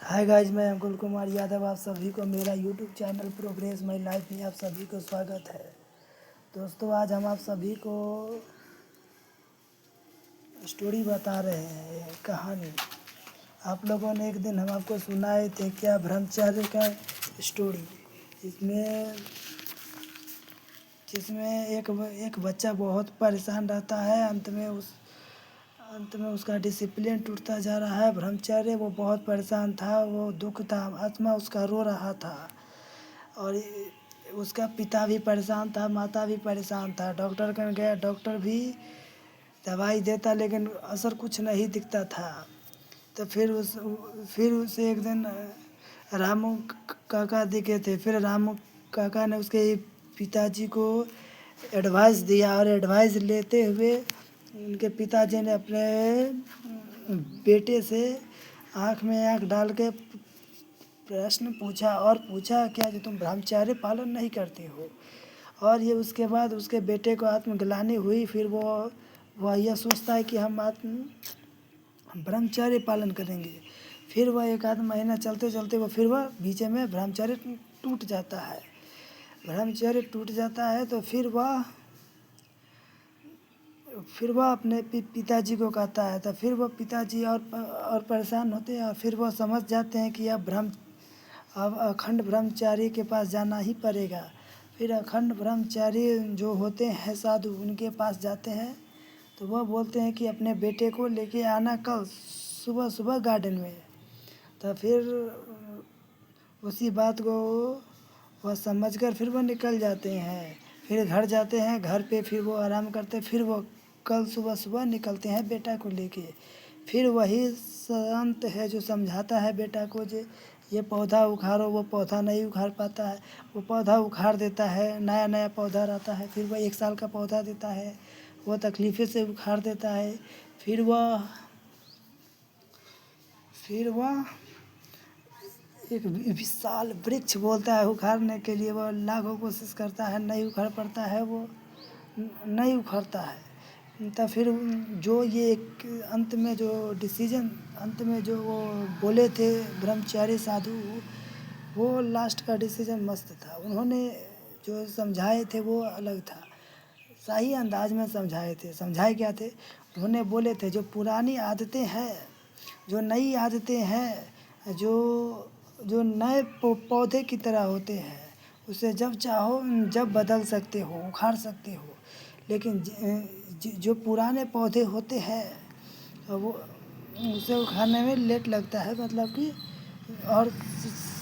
Hi guys, मैं अंकुल कुमार यादव। आप सभी को मेरा YouTube channel progress my life में आप सभी को स्वागत है। दोस्तों, आज हम आप सभी को स्टोरी बता रहे हैं, कहानी। आप लोगों ने एक दिन हम आपको सुनाए थे क्या, ब्रह्मचर्य का स्टोरी, जिसमें जिसमें एक बच्चा बहुत परेशान रहता है। अंत में उसका डिसिप्लिन टूटता जा रहा है। ब्रह्मचर्य, वो बहुत परेशान था, वो दुख था, आत्मा उसका रो रहा था। और उसका पिता भी परेशान था, माता भी परेशान था। डॉक्टर के गया, डॉक्टर भी दवाई देता लेकिन असर कुछ नहीं दिखता था। तो फिर उसे एक दिन रामू काका दिखे थे। फिर रामू काका ने उसके पिताजी को एडवाइस दिया, और एडवाइस लेते हुए उनके पिताजी ने अपने बेटे से आँख में आँख डाल के प्रश्न पूछा, और पूछा क्या कि तुम ब्रह्मचर्य पालन नहीं करते हो। और ये उसके बाद उसके बेटे को आत्मग्लानि हुई। फिर वह यह सोचता है कि हम ब्रह्मचर्य पालन करेंगे। फिर वह एक आध महीना चलते चलते वह बीच में ब्रह्मचर्य टूट जाता है। ब्रह्मचर्य टूट जाता है तो फिर वह अपने पिताजी को कहता है। तो फिर वह पिताजी और परेशान होते हैं, और फिर वह समझ जाते हैं कि अब अखंड ब्रह्मचारी के पास जाना ही पड़ेगा। फिर अखंड ब्रह्मचारी जो होते हैं साधु, उनके पास जाते हैं। तो वह बोलते हैं कि अपने बेटे को लेके आना कल सुबह सुबह गार्डन में। तो फिर उसी बात को वह समझकर फिर वह निकल जाते हैं। फिर घर जाते हैं, घर पे फिर वो आराम करते। फिर वो कल सुबह सुबह निकलते हैं बेटा को लेके। फिर वही संत है जो समझाता है बेटा को, जो ये पौधा उखाड़ो। वो पौधा नहीं उखाड़ पाता है, वो पौधा उखाड़ देता है, नया नया पौधा रहता है। फिर वह 1 साल का पौधा देता है, वो तकलीफ़े से उखाड़ देता है। फिर वह एक विशाल वृक्ष बोलता है उखाड़ने के लिए। वह लाखों कोशिश करता है, नहीं उखाड़ पड़ता है, वो नहीं उखड़ता है। तो फिर जो ये एक अंत में जो वो बोले थे ब्रह्मचारी साधु, वो लास्ट का डिसीजन मस्त था। उन्होंने जो समझाए थे वो अलग था, सही अंदाज में समझाए थे। समझाए क्या थे? उन्होंने बोले थे जो पुरानी आदतें हैं, जो नई आदतें हैं, जो नए पौधे की तरह होते हैं, उसे जब चाहो जब बदल सकते हो, उखाड़ सकते हो। लेकिन जो पुराने पौधे होते हैं वो उसे उखाड़ने में लेट लगता है, मतलब कि और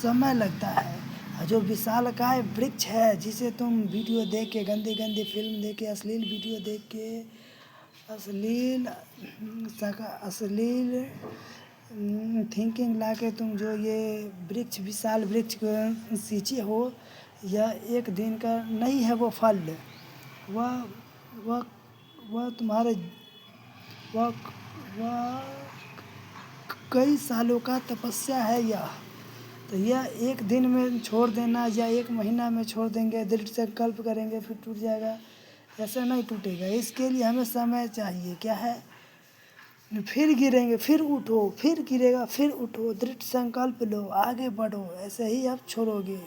समय लगता है। जो विशालकाय वृक्ष है, जिसे तुम वीडियो देख के, गंदी गंदी फिल्म देख के, अश्लील वीडियो देख के, अश्लील थिंकिंग ला के तुम जो ये विशाल वृक्ष को सींचे हो, यह एक दिन का नहीं है वो फल। वह वह वह तुम्हारे वह वह कई सालों का तपस्या है यह। तो यह एक दिन में छोड़ देना या 1 महीना में छोड़ देंगे, दृढ़ संकल्प करेंगे फिर टूट जाएगा, ऐसा नहीं टूटेगा। इसके लिए हमें समय चाहिए। क्या है? फिर गिरेंगे, फिर उठो, फिर गिरेगा, फिर उठो, दृढ़ संकल्प लो, आगे बढ़ो, ऐसे ही आप छोड़ोगे।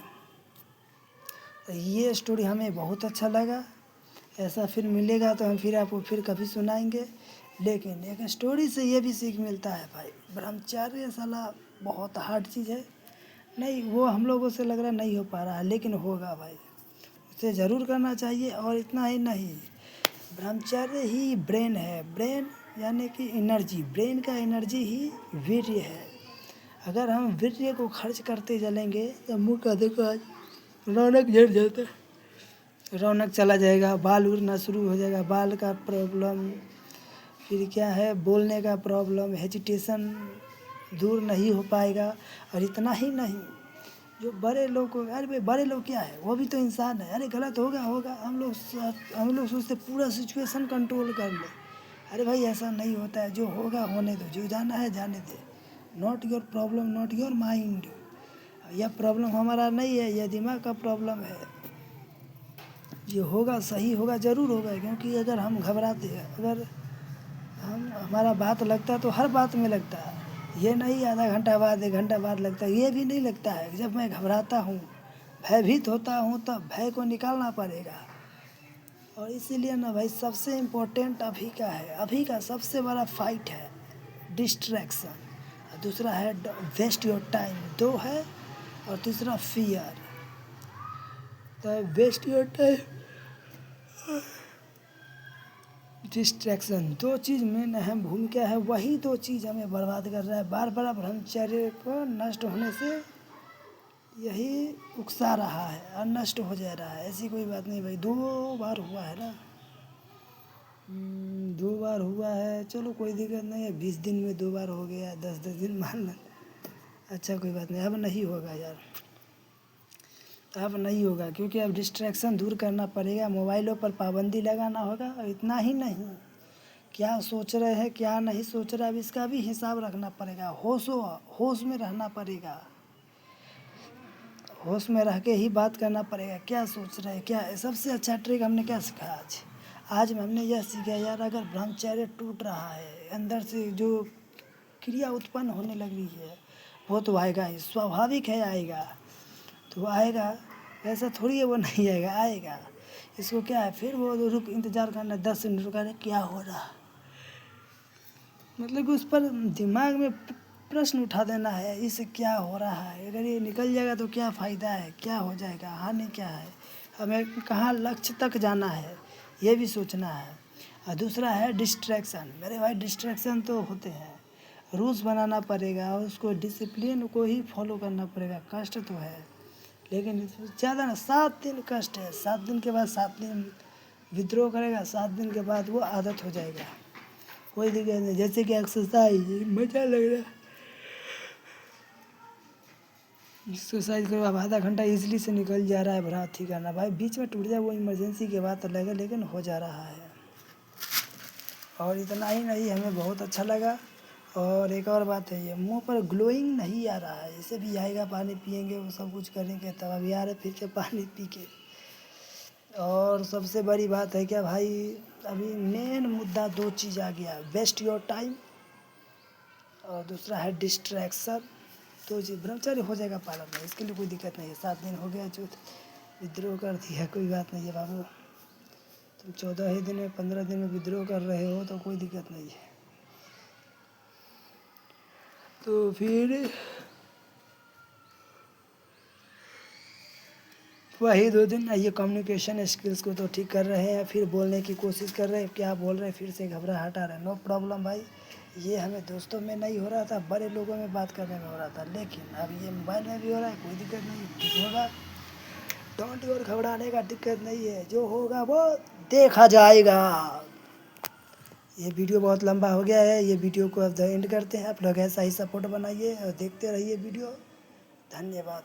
तो ये स्टोरी हमें बहुत अच्छा लगा। ऐसा फिर मिलेगा तो हम फिर आपको फिर कभी सुनाएंगे। लेकिन एक स्टोरी से ये भी सीख मिलता है भाई, ब्रह्मचर्य साला बहुत हार्ड चीज़ है। नहीं, वो हम लोगों से लग रहा नहीं हो पा रहा है, लेकिन होगा भाई, उसे ज़रूर करना चाहिए। और इतना ही नहीं, ब्रह्मचर्य ही ब्रेन है। ब्रेन यानी कि एनर्जी, ब्रेन का एनर्जी ही वीर्य है। अगर हम वीर्य को खर्च करते चलेंगे तो मुँह का देखो आज रौनक झड़ जाता है, रौनक चला जाएगा, बाल उड़ना शुरू हो जाएगा, बाल का प्रॉब्लम, फिर क्या है, बोलने का प्रॉब्लम, हेजिटेशन दूर नहीं हो पाएगा। और इतना ही नहीं, जो बड़े लोग को, अरे भाई बड़े लोग क्या है, वो भी तो इंसान है। अरे गलत होगा, हम लोग सोचते पूरा सिचुएशन कंट्रोल कर ले। अरे भाई ऐसा नहीं होता है, जो होगा होने दो, जो जाना है जाने दे। Not your problem, not your mind. यह प्रॉब्लम हमारा नहीं है, यह दिमाग का प्रॉब्लम है। ये होगा, सही होगा, ज़रूर होगा। क्योंकि अगर हम घबराते हैं, अगर हमारा बात लगता है तो हर बात में लगता है। ये नहीं आधा घंटा बाद 1 घंटा बाद लगता है, ये भी नहीं लगता है। जब मैं घबराता हूँ, भयभीत होता हूँ, तब भय को निकालना पड़ेगा। और इसीलिए ना भाई सबसे इम्पोर्टेंट अभी का है, अभी का सबसे बड़ा फाइट है डिस्ट्रैक्शन, और दूसरा है वेस्ट योर टाइम, 2 है, और तीसरा फियर। तो वेस्ट योर टाइम, डिस्ट्रैक्शन, 2 चीज़ में अहम भूमिका है। वही 2 चीज़ हमें बर्बाद कर रहा है। बार बार ब्रह्मचर्य को नष्ट होने से यही उकसा रहा है और नष्ट हो जा रहा है। ऐसी कोई बात नहीं भाई, 2 बार हुआ है ना, 2 बार हुआ है, चलो कोई दिक्कत नहीं है। 20 दिन में 2 बार हो गया, 10-10 दिन मान लें, अच्छा कोई बात नहीं। अब नहीं होगा यार, अब नहीं होगा, क्योंकि अब डिस्ट्रैक्शन दूर करना पड़ेगा। मोबाइलों पर पाबंदी लगाना होगा। और इतना ही नहीं, क्या सोच रहे हैं क्या नहीं सोच रहे, अब इसका भी हिसाब रखना पड़ेगा। होश में रहना पड़ेगा, होश में रह के ही बात करना पड़ेगा। क्या सोच रहे हैं, क्या है। सबसे अच्छा ट्रिक हमने क्या सीखा आज हमने यह सीखा यार, अगर ब्रह्मचर्य टूट रहा है, अंदर से जो क्रिया उत्पन्न होने लग रही है, वो तो आएगा ही, स्वाभाविक है आएगा, तो आएगा। ऐसा थोड़ी है वो नहीं आएगा, आएगा। इसको क्या है, फिर वो रुक इंतज़ार करना 10 मिनट रुका, क्या हो रहा, मतलब कि उस पर दिमाग में प्रश्न उठा देना है, इससे क्या हो रहा है। अगर ये निकल जाएगा तो क्या फ़ायदा है, क्या हो जाएगा, हानि क्या है, हमें कहाँ लक्ष्य तक जाना है, ये भी सोचना है। और दूसरा है डिस्ट्रैक्शन। मेरे भाई डिस्ट्रैक्शन तो होते हैं, रूल्स बनाना पड़ेगा, और उसको डिसिप्लिन को ही फॉलो करना पड़ेगा। कष्ट तो है, लेकिन ज़्यादा ना, 7 दिन कष्ट है, 7 दिन के बाद 7 दिन विद्रोह करेगा, 7 दिन के बाद वो आदत हो जाएगा, कोई दिक्कत नहीं। जैसे कि एक्सरसाइज, मज़ा लग रहा है, एक्सरसाइज करो, अब आधा घंटा इजीली से निकल जा रहा है। भरा करना भाई, बीच में टूट जाए वो इमरजेंसी की बात अलग है, लेकिन हो जा रहा है। और इतना ही नहीं, हमें बहुत अच्छा लगा। और एक और बात है, ये मुंह पर ग्लोइंग नहीं आ रहा है, इसे भी आएगा। पानी पियेंगे, वो सब कुछ करेंगे, तब अभी आ रहे फिर से पानी पी के। और सबसे बड़ी बात है क्या भाई, अभी मेन मुद्दा 2 चीज़ आ गया, वेस्ट योर टाइम, और दूसरा है डिस्ट्रैक्शन। 2 चीज़, ब्रह्मचर्य हो जाएगा पालन में, इसके लिए कोई दिक्कत नहीं है। 7 दिन हो गया, जो विद्रोह कर दिया, कोई बात नहीं है बाबू। तुम 14 ही दिन में 15 दिन में विद्रोह कर रहे हो तो कोई दिक्कत नहीं है। तो फिर वही 2 दिन ये कम्युनिकेशन स्किल्स को तो ठीक कर रहे हैं, फिर बोलने की कोशिश कर रहे हैं, क्या बोल रहे हैं, फिर से घबराहट आ रहा है। नो प्रॉब्लम भाई, ये हमें दोस्तों में नहीं हो रहा था, बड़े लोगों में बात करने में हो रहा था, लेकिन अब ये मोबाइल में भी हो रहा है, कोई दिक्कत नहीं, ठीक होगा। डोंट और घबराने का दिक्कत नहीं है, जो होगा वो देखा जाएगा। ये वीडियो बहुत लंबा हो गया है, ये वीडियो को अब एंड करते हैं। आप लोग ऐसा ही सपोर्ट बनाइए और देखते रहिए वीडियो। धन्यवाद।